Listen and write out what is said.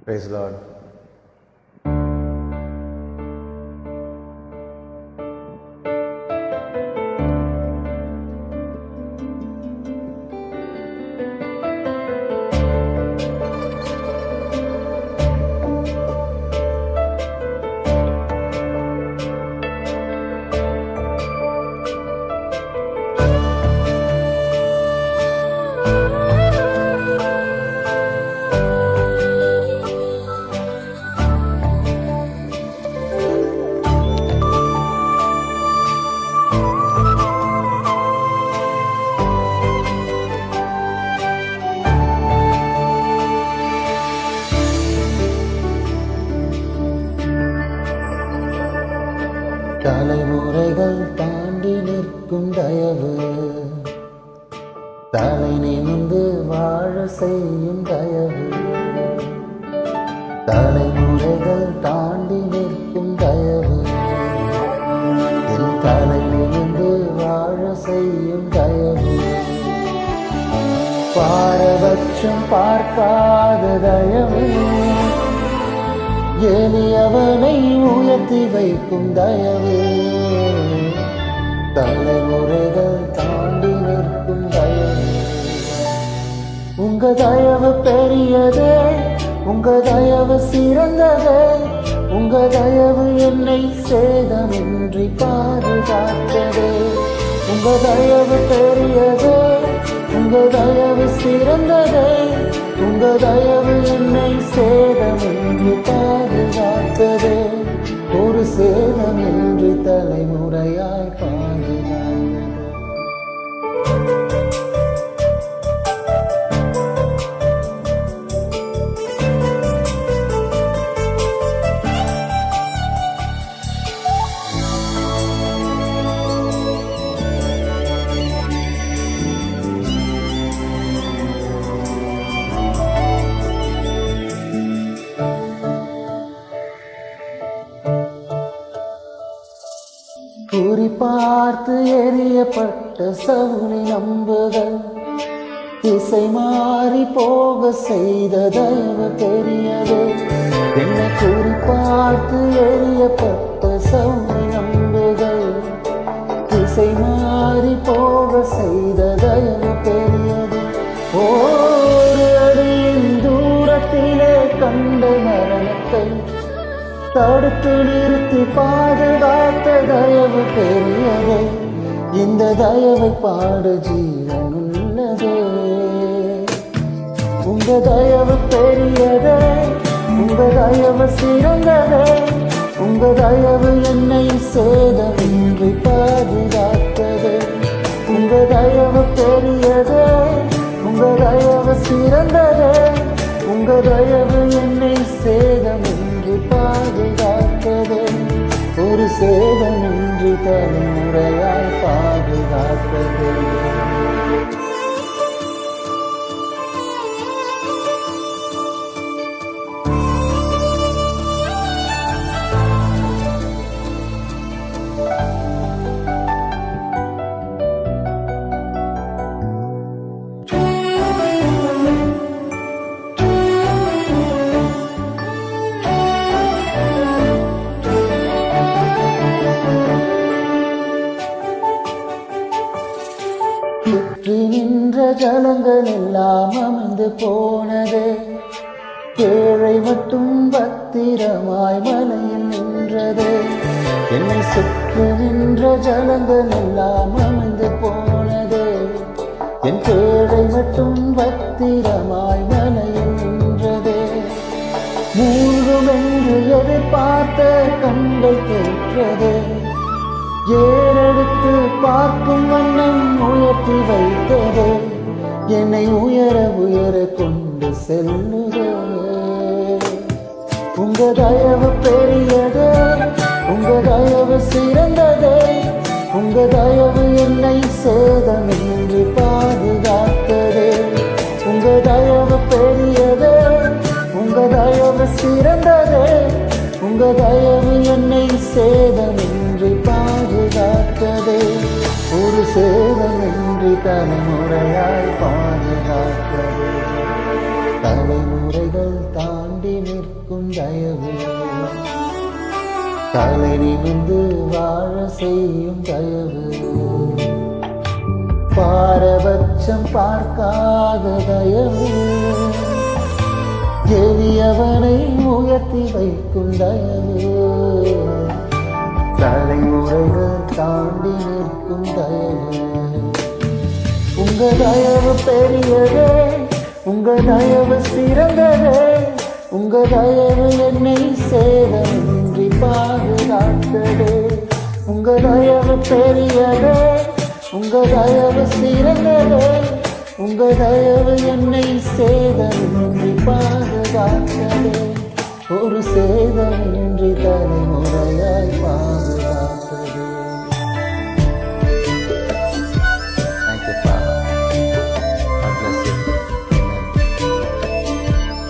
Praise Lord. தலைமுறைகள் தாண்டி நிற்கும் தயவு, தலை நிமிர்ந்து வாழ செய்யும் தயவு. தலைமுறைகள் தாண்டி நிற்கும் தயவு, என் தலை நிமிர்ந்து வாழ செய்யும் தயவு. பாரபட்சம் பார்க்காத தயவு, எளியவனை உயர்த்தி வைக்கும் தயவு. தலைமுறைகள் தாண்டி நிற்கும் தயவு. உங்க தயவு பெரியதே, உங்க தயவு சிறந்ததே. உங்க தயவு என்னை சேதமின்றி பாதுகாத்ததே. உங்க தயவு பெரியதே, உங்க தயவு சிறந்ததே. உங்க தயவு என்னை சேதமின்றி பாதுகாத்ததே. ஒரு சேதமின்றி தலைமுறையாய் பாதுகாத்ததே. குறி பார்த்து எரியப்பட்ட சவுளி நம்புகள் திசை மாறி போக செய்த தயவு பெரியது. என்னை குறி பார்த்து எரியப்பட்ட சவுளி நம்புகள் திசை மாறி போக செய்த தயவு பெரியது. ஒரு அடியின் தூரத்திலே கண்ட மரணத்தை தடுத்து நிறுத்தி பாதுகாத்த தயவு பெரியதே. இந்த தயவை பாடு ஜீவன் உள்ளதே. உங்க தயவு பெரியதே, உங்க தயவு சிறந்ததே. உங்க தயவு என்னை சேதமின்றி பாதுகாத்ததே. உங்க தயவு பெரியதே, உங்க தயவு சிறந்ததே. உங்க தயவு என்னை சேதமின்றி பாதுகாத்ததே. ஒரு சேதமின்றி தலைமுறையாய் பாதுகாத்ததே. சுற்றி நின்ற ஜலங்கள் எல்லாம் அமிழ்ந்து போனதே. ஏழை மட்டும் பத்திரமாய் மலையில் நின்றதே. என்னை சுற்றி நின்ற ஜலங்கள் எல்லாம் அமிழ்ந்து போனதே. என் ஏழை மட்டும் பத்திரமாய் மலையில் நின்றதே. மூழ்கும் என்று எதிர்பார்த்த கண்கள் கேட்டதே. ஏறெடுத்து பார்க்கும் வண்ணம் உயர்த்தி வைத்ததே. என்னை உயர உயர கொண்டு செல்லுதே. உங்க தயவு பெரியதே, உங்க தயவு சிறந்ததே. உங்க தயவு என்னை சேதமின்றி பாதுகாத்ததே. உங்க தயவு பெரியதே, உங்க தயவு சிறந்ததே. உங்க தயவு என்னை சேதமின்றி பாதுகாத்ததே. ஒரு சேதமின்றி தலைமுறையாய் பாதுகாத்ததே. தலைமுறைகள் தாண்டி தயவு, தலை நிமிர்ந்து வாழ செய்யும் தயவு, பாரபட்சம் பார்க்காத தயவு, எளியவனை உயர்த்தி வைக்கும் தயவு, தலைமுறைகள் தாண்டி நிற்கும் தயவு. உங்க தயவு பெரியதே, உங்க தயவு சிறந்ததே, உங்க தயவு என்னை சேதமின்றி பாதுகாத்ததே. உங்க தயவு பெரியதே, உங்க தயவு சிறந்ததே, உங்க தயவு என்னை சேதமின்றி